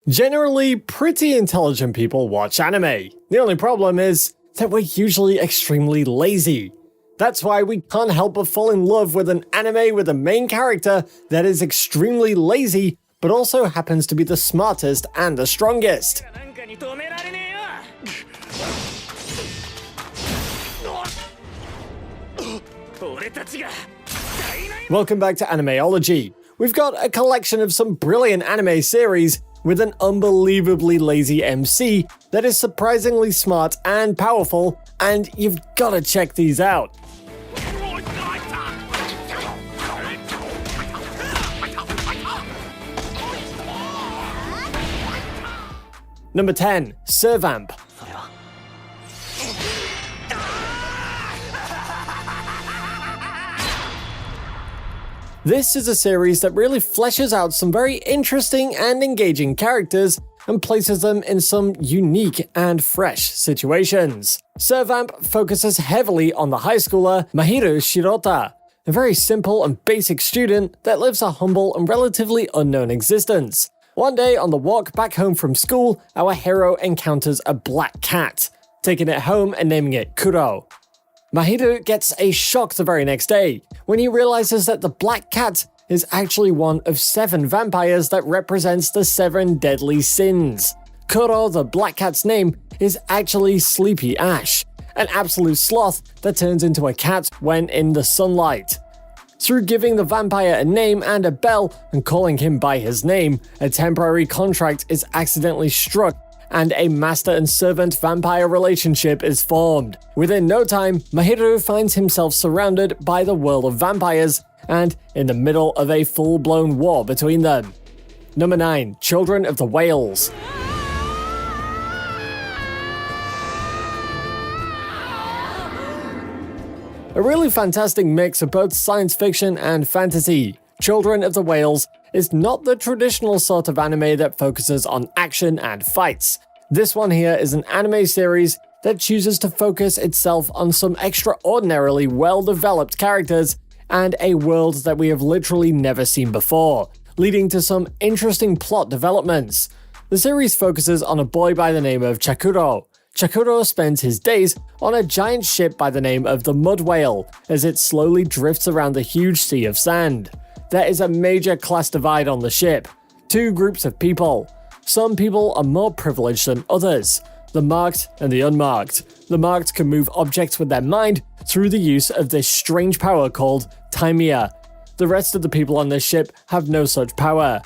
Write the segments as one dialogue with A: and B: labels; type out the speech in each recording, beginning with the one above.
A: Generally, pretty intelligent people watch anime. The only problem is that we're usually extremely lazy. That's why we can't help but fall in love with an anime with a main character that is extremely lazy, but also happens to be the smartest and the strongest. Welcome back to Animeology. We've got a collection of some brilliant anime series with an unbelievably lazy MC that is surprisingly smart and powerful, and you've gotta check these out. Number 10. Servamp. This is a series that really fleshes out some very interesting and engaging characters and places them in some unique and fresh situations. Servamp focuses heavily on the high schooler Mahiru Shirota, a very simple and basic student that lives a humble and relatively unknown existence. One day on the walk back home from school, our hero encounters a black cat, taking it home and naming it Kuro. Mahiru gets a shock the very next day when he realizes that the black cat is actually one of 7 vampires that represents the 7 deadly sins. Kuro, the black cat's name, is actually Sleepy Ash, an absolute sloth that turns into a cat when in the sunlight. Through giving the vampire a name and a bell and calling him by his name, a temporary contract is accidentally struck and a master and servant vampire relationship is formed. Within no time, Mahiru finds himself surrounded by the world of vampires and in the middle of a full-blown war between them. Number 9. Children of the Whales. A really fantastic mix of both science fiction and fantasy. Children of the Whales is not the traditional sort of anime that focuses on action and fights. This one here is an anime series that chooses to focus itself on some extraordinarily well-developed characters and a world that we have literally never seen before, leading to some interesting plot developments. The series focuses on a boy by the name of Chakuro. Chakuro spends his days on a giant ship by the name of the Mud Whale as it slowly drifts around the huge sea of sand. There is a major class divide on the ship. 2 groups of people. Some people are more privileged than others. The marked and the unmarked. The marked can move objects with their mind through the use of this strange power called Taimia. The rest of the people on this ship have no such power.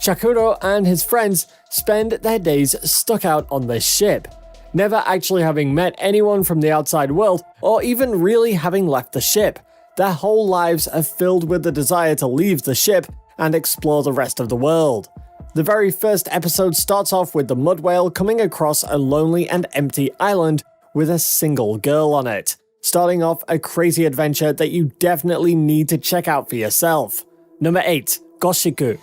A: Chakuro and his friends spend their days stuck out on this ship, never actually having met anyone from the outside world or even really having left the ship. Their whole lives are filled with the desire to leave the ship and explore the rest of the world. The very first episode starts off with the Mud Whale coming across a lonely and empty island with a single girl on it, starting off a crazy adventure that you definitely need to check out for yourself. Number 8. Goshiku.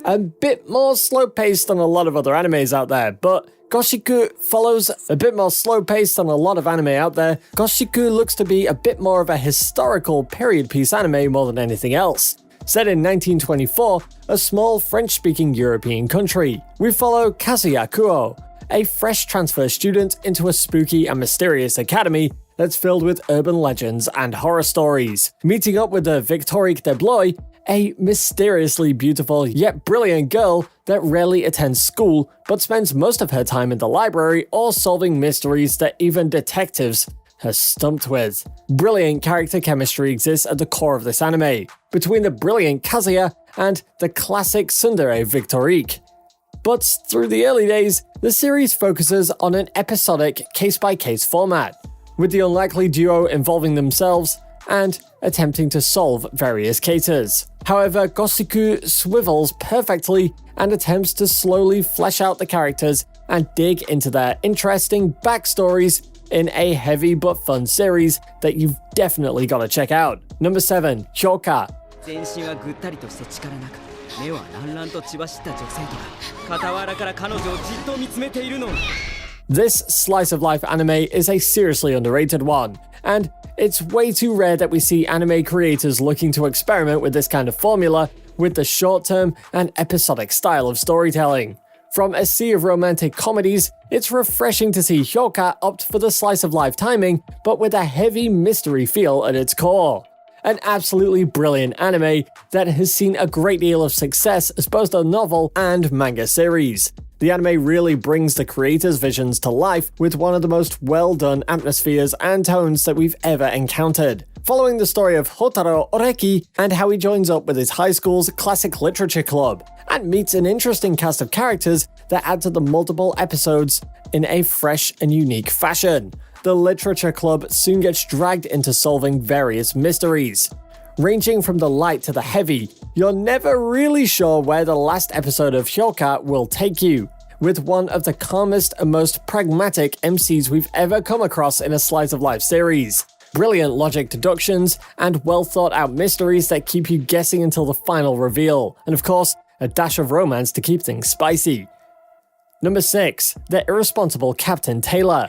A: A bit more slow-paced than a lot of other animes out there, but Goshiku follows a bit more slow-paced than a lot of anime out there. Goshiku looks to be a bit more of a historical period piece anime more than anything else. Set in 1924, a small French-speaking European country, we follow Kazuya Kuo, a fresh transfer student into a spooky and mysterious academy that's filled with urban legends and horror stories. Meeting up with the Victorique de Blois, a mysteriously beautiful yet brilliant girl that rarely attends school but spends most of her time in the library or solving mysteries that even detectives are stumped with. Brilliant character chemistry exists at the core of this anime, between the brilliant Kazuya and the classic tsundere Victorique. But through the early days, the series focuses on an episodic case-by-case format, with the unlikely duo involving themselves and attempting to solve various cases. However, Goshiku swivels perfectly and attempts to slowly flesh out the characters and dig into their interesting backstories in a heavy but fun series that you've definitely got to check out. Number 7. Hyoka. This slice of life anime is a seriously underrated one. and it's way too rare that we see anime creators looking to experiment with this kind of formula with the short-term and episodic style of storytelling. From a sea of romantic comedies, it's refreshing to see Hyoka opt for the slice-of-life timing, but with a heavy mystery feel at its core. An absolutely brilliant anime that has seen a great deal of success as both a novel and manga series. The anime really brings the creator's visions to life with one of the most well-done atmospheres and tones that we've ever encountered. Following the story of Hotaro Oreki and how he joins up with his high school's classic literature club, and meets an interesting cast of characters that add to the multiple episodes in a fresh and unique fashion. The literature club soon gets dragged into solving various mysteries. Ranging from the light to the heavy, you're never really sure where the last episode of Hyoka will take you, with one of the calmest and most pragmatic MCs we've ever come across in a slice-of-life series. Brilliant logic deductions, and well-thought-out mysteries that keep you guessing until the final reveal, and of course, a dash of romance to keep things spicy. Number 6. The Irresponsible Captain Taylor.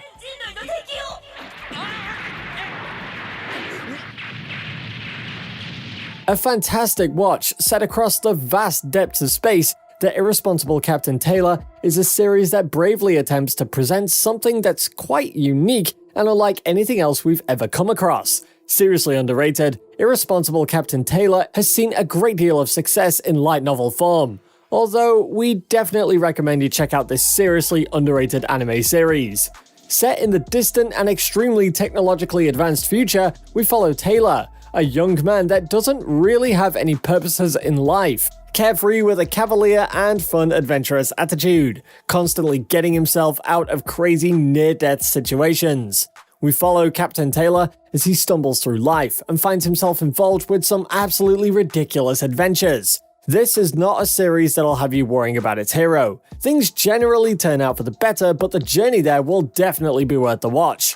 A: A fantastic watch set across the vast depths of space, The Irresponsible Captain Taylor is a series that bravely attempts to present something that's quite unique and unlike anything else we've ever come across. Seriously underrated, Irresponsible Captain Taylor has seen a great deal of success in light novel form, although we definitely recommend you check out this seriously underrated anime series. Set in the distant and extremely technologically advanced future, we follow Taylor, a young man that doesn't really have any purposes in life, carefree with a cavalier and fun adventurous attitude, constantly getting himself out of crazy near-death situations. We follow Captain Taylor as he stumbles through life and finds himself involved with some absolutely ridiculous adventures. This is not a series that'll have you worrying about its hero. Things generally turn out for the better, but the journey there will definitely be worth the watch.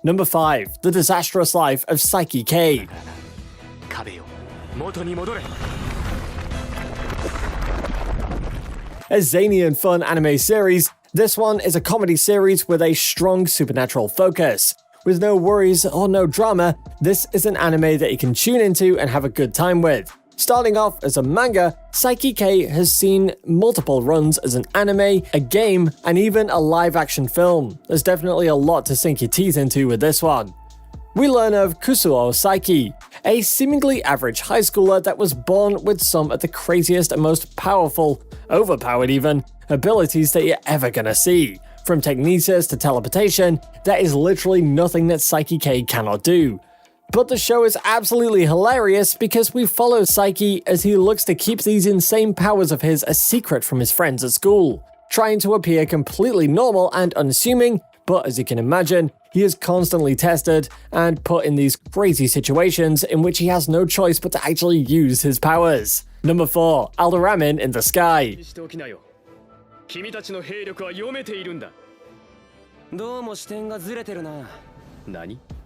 A: Number 5. The Disastrous Life of Saiki K. A zany and fun anime series, this one is a comedy series with a strong supernatural focus. With no worries or no drama, this is an anime that you can tune into and have a good time with. Starting off as a manga, Saiki K has seen multiple runs as an anime, a game, and even a live-action film. There's definitely a lot to sink your teeth into with this one. We learn of Kusuo Saiki, a seemingly average high schooler that was born with some of the craziest and most powerful, overpowered even, abilities that you're ever gonna see. From telekinesis to teleportation, there is literally nothing that Saiki K cannot do. But the show is absolutely hilarious because we follow Saiki as he looks to keep these insane powers of his a secret from his friends at school, trying to appear completely normal and unassuming, but as you can imagine, he is constantly tested and put in these crazy situations in which he has no choice but to actually use his powers. Number 4. Alderamin in the Sky.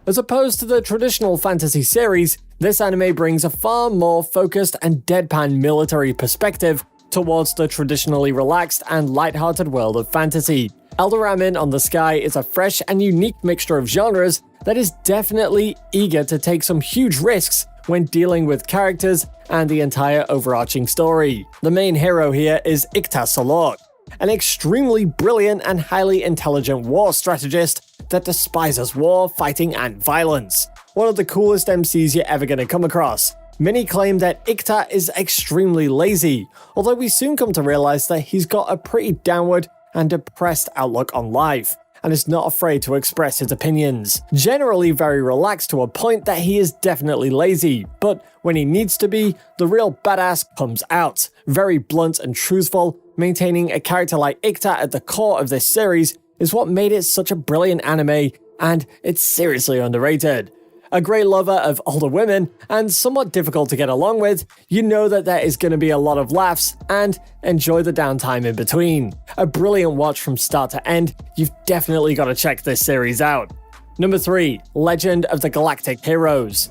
A: As opposed to the traditional fantasy series, this anime brings a far more focused and deadpan military perspective towards the traditionally relaxed and lighthearted world of fantasy. Alderamin on the Sky is a fresh and unique mixture of genres that is definitely eager to take some huge risks when dealing with characters and the entire overarching story. The main hero here is Ikta Solok, an extremely brilliant and highly intelligent war strategist that despises war, fighting, and violence. One of the coolest MCs you're ever gonna come across. Many claim that Ikta is extremely lazy, although we soon come to realize that he's got a pretty downward and depressed outlook on life, and is not afraid to express his opinions. Generally very relaxed to a point that he is definitely lazy, but when he needs to be, the real badass comes out. Very blunt and truthful, maintaining a character like Ikta at the core of this series is what made it such a brilliant anime, and it's seriously underrated. A great lover of older women, and somewhat difficult to get along with, you know that there is going to be a lot of laughs, and enjoy the downtime in between. A brilliant watch from start to end, you've definitely got to check this series out. Number 3. Legend of the Galactic Heroes.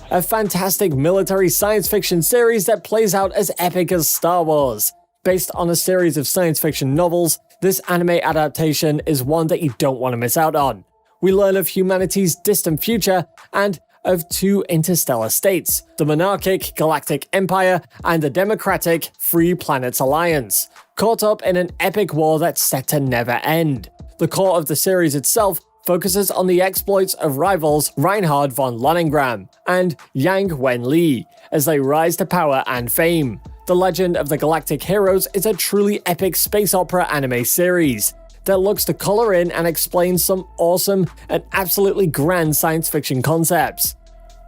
A: A fantastic military science fiction series that plays out as epic as Star Wars. Based on a series of science fiction novels, this anime adaptation is one that you don't want to miss out on. We learn of humanity's distant future and of two interstellar states, the monarchic Galactic Empire and the democratic Free Planets Alliance, caught up in an epic war that's set to never end. The core of the series itself focuses on the exploits of rivals Reinhard von Lohengram and Yang Wen-li as they rise to power and fame. The Legend of the Galactic Heroes is a truly epic space opera anime series that looks to color in and explain some awesome and absolutely grand science fiction concepts.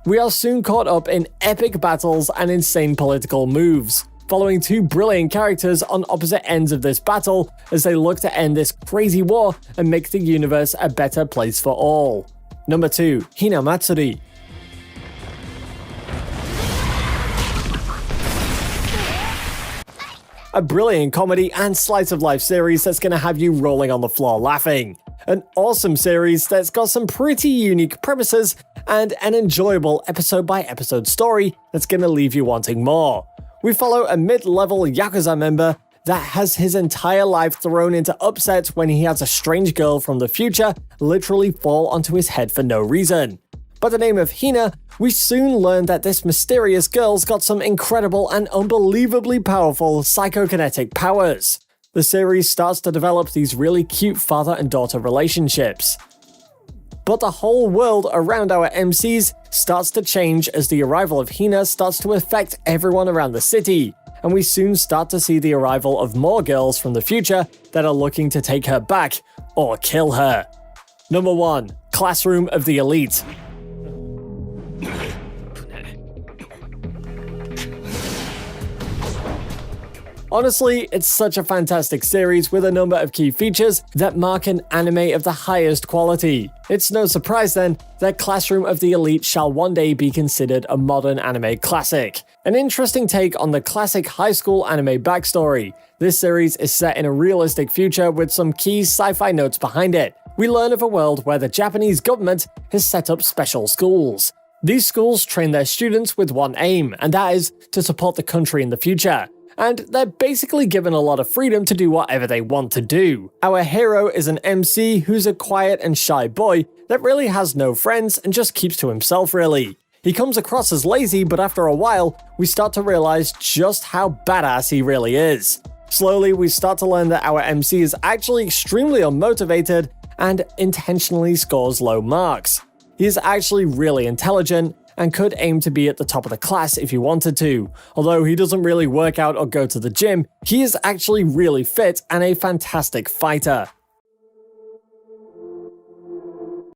A: We are soon caught up in epic battles and insane political moves, following two brilliant characters on opposite ends of this battle as they look to end this crazy war and make the universe a better place for all. Number 2. Hinamatsuri. A brilliant comedy and slice of life series that's going to have you rolling on the floor laughing. An awesome series that's got some pretty unique premises and an enjoyable episode by episode story that's going to leave you wanting more. We follow a mid-level Yakuza member that has his entire life thrown into upset when he has a strange girl from the future literally fall onto his head for no reason. By the name of Hina, we soon learn that this mysterious girl's got some incredible and unbelievably powerful psychokinetic powers. The series starts to develop these really cute father and daughter relationships. But the whole world around our MCs starts to change as the arrival of Hina starts to affect everyone around the city, and we soon start to see the arrival of more girls from the future that are looking to take her back or kill her. Number 1. Classroom of the Elite. Honestly, it's such a fantastic series with a number of key features that mark an anime of the highest quality. It's no surprise then that Classroom of the Elite shall one day be considered a modern anime classic. An interesting take on the classic high school anime backstory. This series is set in a realistic future with some key sci-fi notes behind it. We learn of a world where the Japanese government has set up special schools. These schools train their students with one aim, and that is to support the country in the future. And they're basically given a lot of freedom to do whatever they want to do. Our hero is an MC who's a quiet and shy boy that really has no friends and just keeps to himself really. He comes across as lazy, but after a while, we start to realize just how badass he really is. Slowly, we start to learn that our MC is actually extremely unmotivated and intentionally scores low marks. He is actually really intelligent and could aim to be at the top of the class if he wanted to. Although he doesn't really work out or go to the gym, he is actually really fit and a fantastic fighter.